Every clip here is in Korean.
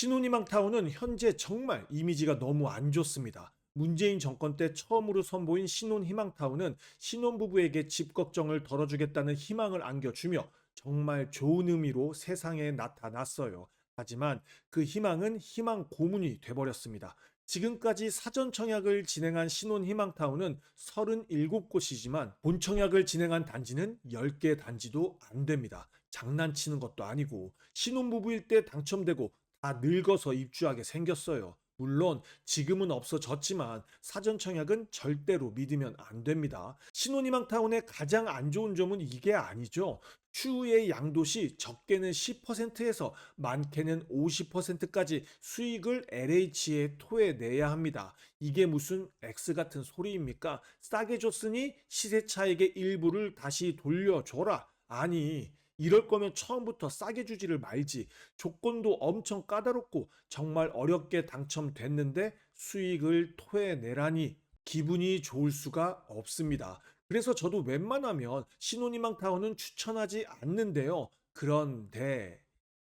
신혼희망타운은 현재 정말 이미지가 너무 안 좋습니다. 문재인 정권 때 처음으로 선보인 신혼희망타운은 신혼부부에게 집 걱정을 덜어주겠다는 희망을 안겨주며 정말 좋은 의미로 세상에 나타났어요. 하지만 그 희망은 희망 고문이 돼버렸습니다. 지금까지 사전 청약을 진행한 신혼희망타운은 37곳이지만 본 청약을 진행한 단지는 10개 단지도 안 됩니다. 장난치는 것도 아니고 신혼부부일 때 당첨되고 다 늙어서 입주하게 생겼어요. 물론 지금은 없어졌지만 사전 청약은 절대로 믿으면 안 됩니다. 신혼희망타운의 가장 안 좋은 점은 이게 아니죠. 추후에 양도시 적게는 10%에서 많게는 50%까지 수익을 LH에 토해내야 합니다. 이게 무슨 X 같은 소리입니까? 싸게 줬으니 시세 차익의 일부를 다시 돌려줘라. 아니, 이럴 거면 처음부터 싸게 주지를 말지. 조건도 엄청 까다롭고 정말 어렵게 당첨됐는데 수익을 토해내라니 기분이 좋을 수가 없습니다. 그래서 저도 웬만하면 신혼희망타운은 추천하지 않는데요. 그런데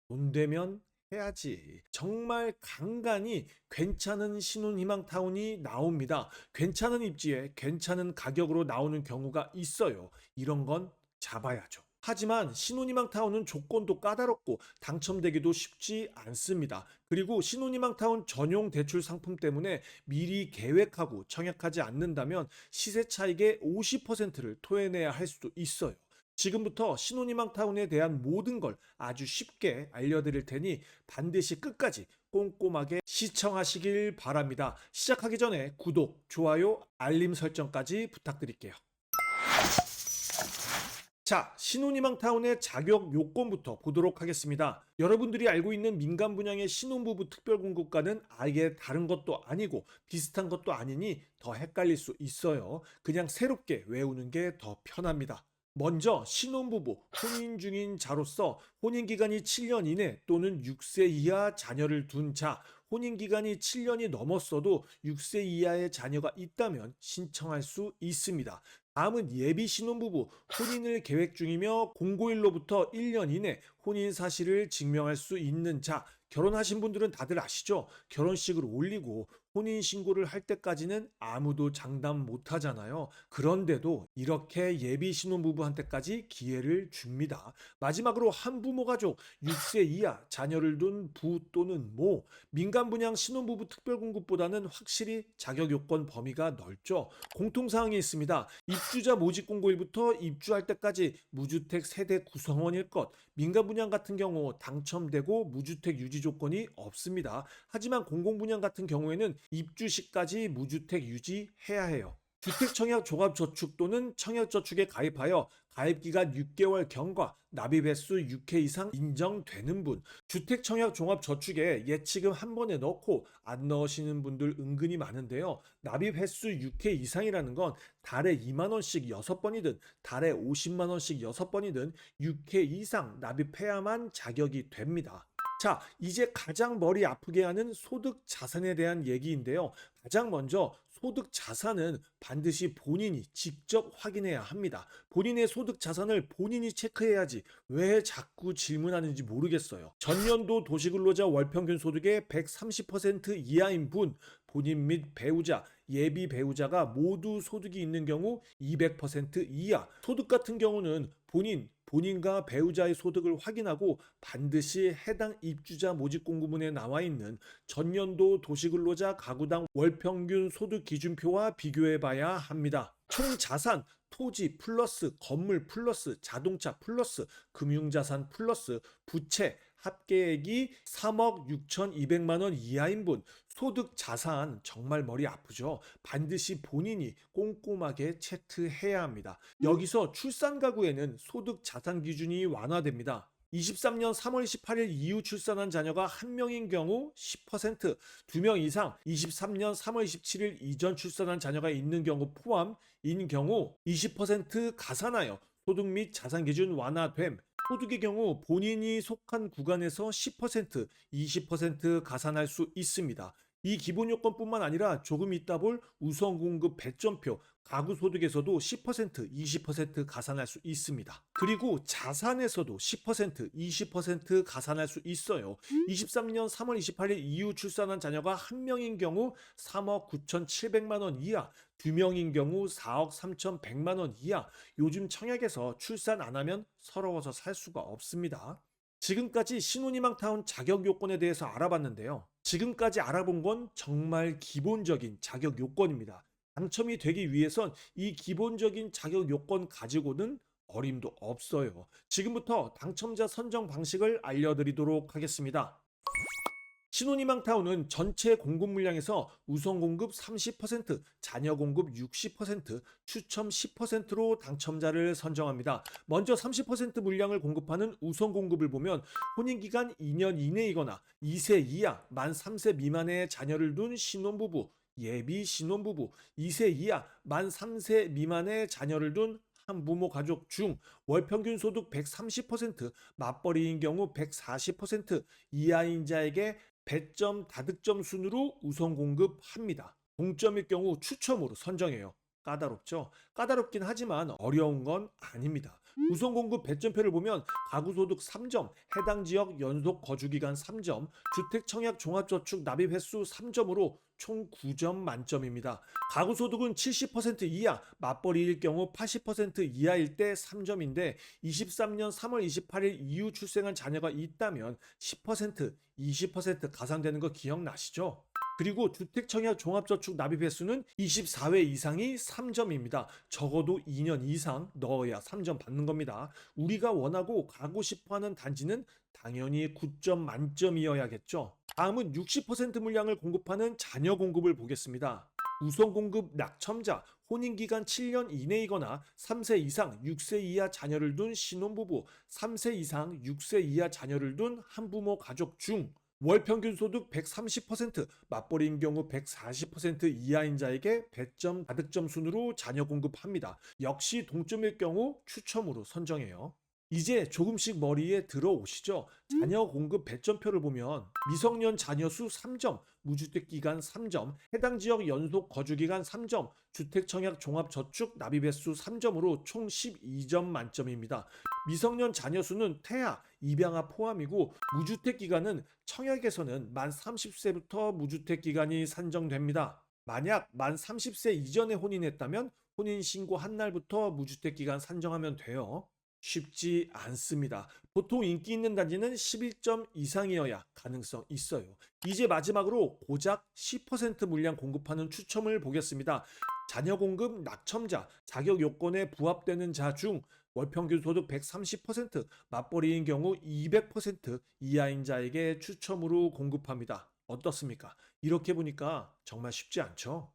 돈 되면 해야지. 정말 간간히 괜찮은 신혼희망타운이 나옵니다. 괜찮은 입지에 괜찮은 가격으로 나오는 경우가 있어요. 이런 건 잡아야죠. 하지만 신혼희망타운은 조건도 까다롭고 당첨되기도 쉽지 않습니다. 그리고 신혼희망타운 전용 대출 상품 때문에 미리 계획하고 청약하지 않는다면 시세 차익의 50%를 토해내야 할 수도 있어요. 지금부터 신혼희망타운에 대한 모든 걸 아주 쉽게 알려드릴 테니 반드시 끝까지 꼼꼼하게 시청하시길 바랍니다. 시작하기 전에 구독, 좋아요, 알림 설정까지 부탁드릴게요. 자, 신혼희망타운의 자격 요건부터 보도록 하겠습니다. 여러분들이 알고 있는 민간 분양의 신혼부부 특별공급과는 아예 다른 것도 아니고 비슷한 것도 아니니 더 헷갈릴 수 있어요. 그냥 새롭게 외우는 게 더 편합니다. 먼저 신혼부부, 혼인 중인 자로서 혼인기간이 7년 이내 또는 6세 이하 자녀를 둔 자, 혼인기간이 7년이 넘었어도 6세 이하의 자녀가 있다면 신청할 수 있습니다. 다음은 예비 신혼부부, 혼인을 계획 중이며 공고일로부터 1년 이내 혼인 사실을 증명할 수 있는 자, 결혼하신 분들은 다들 아시죠? 결혼식을 올리고 혼인신고를 할 때까지는 아무도 장담 못 하잖아요. 그런데도 이렇게 예비 신혼부부한테까지 기회를 줍니다. 마지막으로 한부모 가족, 6세 이하 자녀를 둔 부 또는 모, 민간 분양 신혼부부 특별공급보다는 확실히 자격 요건 범위가 넓죠. 공통사항이 있습니다. 입주자 모집 공고일부터 입주할 때까지 무주택 세대 구성원일 것, 민간 분양 같은 경우 당첨되고 무주택 유지 조건이 없습니다. 하지만 공공분양 같은 경우에는 입주 시까지 무주택 유지해야 해요. 주택청약 종합저축 또는 청약저축에 가입하여 가입기간 6개월 경과, 납입 횟수 6회 이상 인정되는 분, 주택청약 종합저축에 예치금 한 번에 넣고 안 넣으시는 분들 은근히 많은데요. 납입 횟수 6회 이상이라는 건 달에 2만 원씩 6번이든 달에 50만 원씩 6번이든 6회 이상 납입해야만 자격이 됩니다. 자, 이제 가장 머리 아프게 하는 소득 자산에 대한 얘기인데요. 가장 먼저 소득 자산은 반드시 본인이 직접 확인해야 합니다. 본인의 소득 자산을 본인이 체크해야지 왜 자꾸 질문하는지 모르겠어요. 전년도 도시근로자 월평균 소득의 130% 이하인 분, 본인 및 배우자, 예비 배우자가 모두 소득이 있는 경우 200% 이하. 소득 같은 경우는 본인과 배우자의 소득을 확인하고 반드시 해당 입주자 모집 공고문에 나와 있는 전년도 도시근로자 가구당 월평균 소득 기준표와 비교해 봐야 합니다. 총 자산, 토지 플러스 건물 플러스 자동차 플러스 금융자산 플러스 부채 합계액이 3억 6,200만 원 이하인 분, 소득 자산 정말 머리 아프죠? 반드시 본인이 꼼꼼하게 체크해야 합니다. 여기서 출산 가구에는 소득 자산 기준이 완화됩니다. 23년 3월 18일 이후 출산한 자녀가 1명인 경우 10%, 2명 이상 23년 3월 27일 이전 출산한 자녀가 있는 경우 포함인 경우 20% 가산하여 소득 및 자산 기준 완화됨. 소득의 경우 본인이 속한 구간에서 10%, 20% 가산할 수 있습니다. 이 기본 요건뿐만 아니라 조금 이따 볼 우선 공급 배점표, 가구 소득에서도 10%, 20% 가산할 수 있습니다. 그리고 자산에서도 10%, 20% 가산할 수 있어요. 23년 3월 28일 이후 출산한 자녀가 1명인 경우 3억 9,700만 원 이하, 2명인 경우 4억 3,100만 원 이하. 요즘 청약에서 출산 안 하면 서러워서 살 수가 없습니다. 지금까지 신혼희망타운 자격 요건에 대해서 알아봤는데요. 지금까지 알아본 건 정말 기본적인 자격 요건입니다. 당첨이 되기 위해선 이 기본적인 자격 요건 가지고는 어림도 없어요. 지금부터 당첨자 선정 방식을 알려드리도록 하겠습니다. 신혼희망타운은 전체 공급 물량에서 우선 공급 30%, 자녀 공급 60%, 추첨 10%로 당첨자를 선정합니다. 먼저 30% 물량을 공급하는 우선 공급을 보면 혼인기간 2년 이내이거나 2세 이하, 만 3세 미만의 자녀를 둔 신혼부부, 예비 신혼부부, 2세 이하, 만 3세 미만의 자녀를 둔 한부모 가족 중 월평균 소득 130%, 맞벌이인 경우 140% 이하인 자에게 배점 다득점 순으로 우선 공급합니다. 동점일 경우 추첨으로 선정해요. 까다롭죠? 까다롭긴 하지만 어려운 건 아닙니다. 우선 공급 배점표를 보면 가구 소득 3점, 해당 지역 연속 거주 기간 3점, 주택 청약 종합저축 납입 횟수 3점으로 총 9점 만점입니다. 가구 소득은 70% 이하, 맞벌이일 경우 80% 이하일 때 3점인데 23년 3월 28일 이후 출생한 자녀가 있다면 10%, 20% 가산되는 거 기억나시죠? 그리고 주택청약 종합저축 납입 횟수는 24회 이상이 3점입니다. 적어도 2년 이상 넣어야 3점 받는 겁니다. 우리가 원하고 가고 싶어하는 단지는 당연히 9점 만점이어야겠죠. 다음은 60% 물량을 공급하는 자녀 공급을 보겠습니다. 우선 공급 낙첨자, 혼인기간 7년 이내이거나 3세 이상 6세 이하 자녀를 둔 신혼부부, 3세 이상 6세 이하 자녀를 둔 한부모 가족 중 월평균 소득 130%, 맞벌이인 경우 140% 이하인 자에게 배점 다득점 순으로 자녀 공급합니다. 역시 동점일 경우 추첨으로 선정해요. 이제 조금씩 머리에 들어오시죠? 자녀 공급 배점표를 보면 미성년 자녀 수 3점, 무주택 기간 3점, 해당 지역 연속 거주 기간 3점, 주택 청약 종합 저축 납입 횟수 3점으로 총 12점 만점입니다. 미성년 자녀 수는 태아, 입양아 포함이고 무주택 기간은 청약에서는 만 30세부터 무주택 기간이 산정됩니다. 만약 만 30세 이전에 혼인했다면 혼인 신고한 날부터 무주택 기간 산정하면 돼요. 쉽지 않습니다. 보통 인기 있는 단지는 11점 이상이어야 가능성 있어요. 이제 마지막으로 고작 10% 물량 공급하는 추첨을 보겠습니다. 자녀 공급 낙첨자, 자격 요건에 부합되는 자 중 월평균 소득 130%, 맞벌이인 경우 200% 이하인 자에게 추첨으로 공급합니다. 어떻습니까? 이렇게 보니까 정말 쉽지 않죠?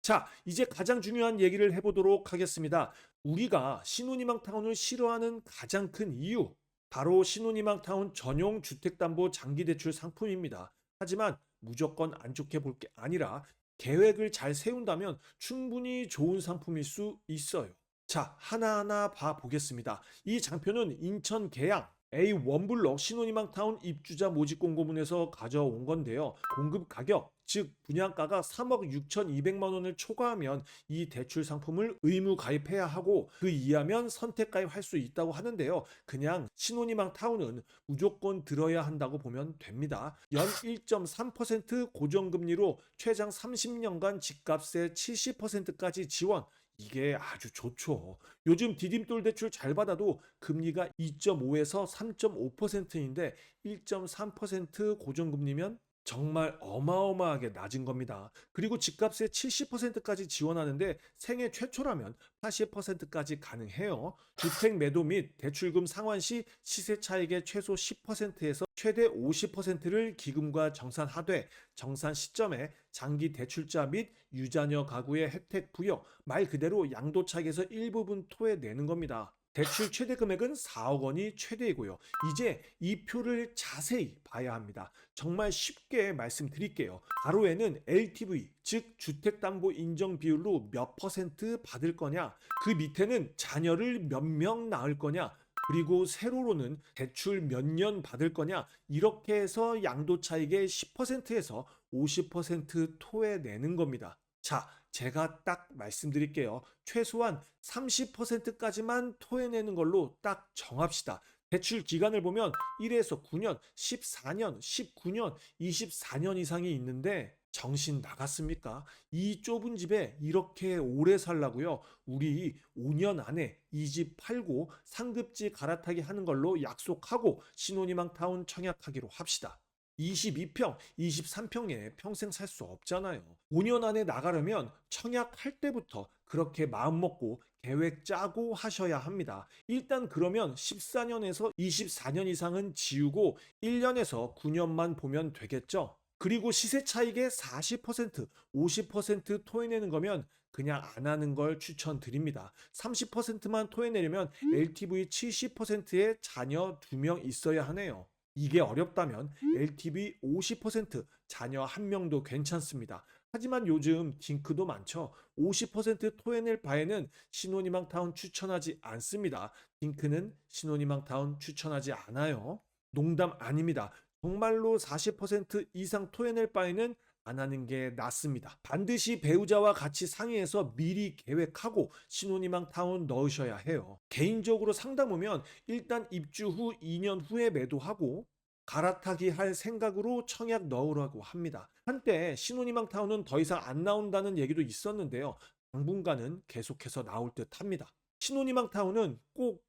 자, 이제 가장 중요한 얘기를 해보도록 하겠습니다. 우리가 신혼희망타운을 싫어하는 가장 큰 이유, 바로 신혼희망타운 전용 주택담보 장기대출 상품입니다. 하지만 무조건 안 좋게 볼 게 아니라 계획을 잘 세운다면 충분히 좋은 상품일 수 있어요. 자, 하나하나 봐보겠습니다. 이 장표는 인천 계양 A1블록 신혼희망타운 입주자 모집 공고문에서 가져온 건데요. 공급 가격, 즉 분양가가 3억 6,200만 원을 초과하면 이 대출 상품을 의무 가입해야 하고 그 이하면 선택 가입할 수 있다고 하는데요. 그냥 신혼희망타운은 무조건 들어야 한다고 보면 됩니다. 연 1.3% 고정금리로 최장 30년간 집값의 70%까지 지원. 이게 아주 좋죠. 요즘 디딤돌 대출 잘 받아도 금리가 2.5에서 3.5%인데 1.3% 고정금리면 정말 어마어마하게 낮은 겁니다. 그리고 집값의 70%까지 지원하는데 생애 최초라면 80%까지 가능해요. 주택 매도 및 대출금 상환 시 시세 차익의 최소 10%에서 최대 50%를 기금과 정산하되 정산 시점에 장기 대출자 및 유자녀 가구의 혜택 부여, 말 그대로 양도차익에서 일부분 토해내는 겁니다. 대출 최대 금액은 4억 원이 최대이고요. 이제 이 표를 자세히 봐야 합니다. 정말 쉽게 말씀드릴게요. 가로에는 LTV, 즉 주택담보 인정 비율로 몇 퍼센트 받을 거냐, 그 밑에는 자녀를 몇 명 낳을 거냐, 그리고 세로로는 대출 몇 년 받을 거냐 이렇게 해서 양도 차익의 10%에서 50% 토해내는 겁니다. 자, 제가 딱 말씀드릴게요. 최소한 30%까지만 토해내는 걸로 딱 정합시다. 대출 기간을 보면 1에서 9년, 14년, 19년, 24년 이상이 있는데 정신 나갔습니까? 이 좁은 집에 이렇게 오래 살라고요? 우리 5년 안에 이 집 팔고 상급지 갈아타기 하는 걸로 약속하고 신혼희망타운 청약하기로 합시다. 22평, 23평에 평생 살 수 없잖아요. 5년 안에 나가려면 청약할 때부터 그렇게 마음 먹고 계획 짜고 하셔야 합니다. 일단 그러면 14년에서 24년 이상은 지우고 1년에서 9년만 보면 되겠죠. 그리고 시세 차익의 40%, 50% 토해내는 거면 그냥 안 하는 걸 추천드립니다. 30%만 토해내려면 LTV 70%의 자녀 2명 있어야 하네요. 이게 어렵다면 LTV 50%, 자녀 1명도 괜찮습니다. 하지만 요즘 딩크도 많죠. 50% 토해낼 바에는 신혼희망타운 추천하지 않습니다. 딩크는 신혼희망타운 추천하지 않아요. 농담 아닙니다. 정말로 40% 이상 토해낼 바에는 안 하는 게 낫습니다. 반드시 배우자와 같이 상의해서 미리 계획하고 신혼희망타운 넣으셔야 해요. 개인적으로 상담 오면 일단 입주 후 2년 후에 매도하고 갈아타기 할 생각으로 청약 넣으라고 합니다. 한때 신혼희망타운은 더 이상 안 나온다는 얘기도 있었는데요. 당분간은 계속해서 나올 듯 합니다. 신혼희망타운은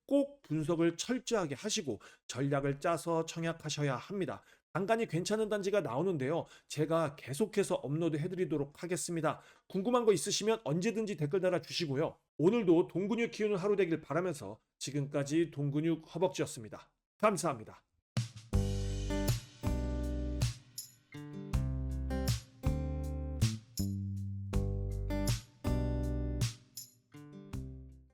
꼭 분석을 철저하게 하시고 전략을 짜서 청약하셔야 합니다. 간간이 괜찮은 단지가 나오는데요. 제가 계속해서 업로드 해드리도록 하겠습니다. 궁금한 거 있으시면 언제든지 댓글 달아주시고요. 오늘도 동근육 키우는 하루 되길 바라면서 지금까지 동근육 허벅지였습니다. 감사합니다.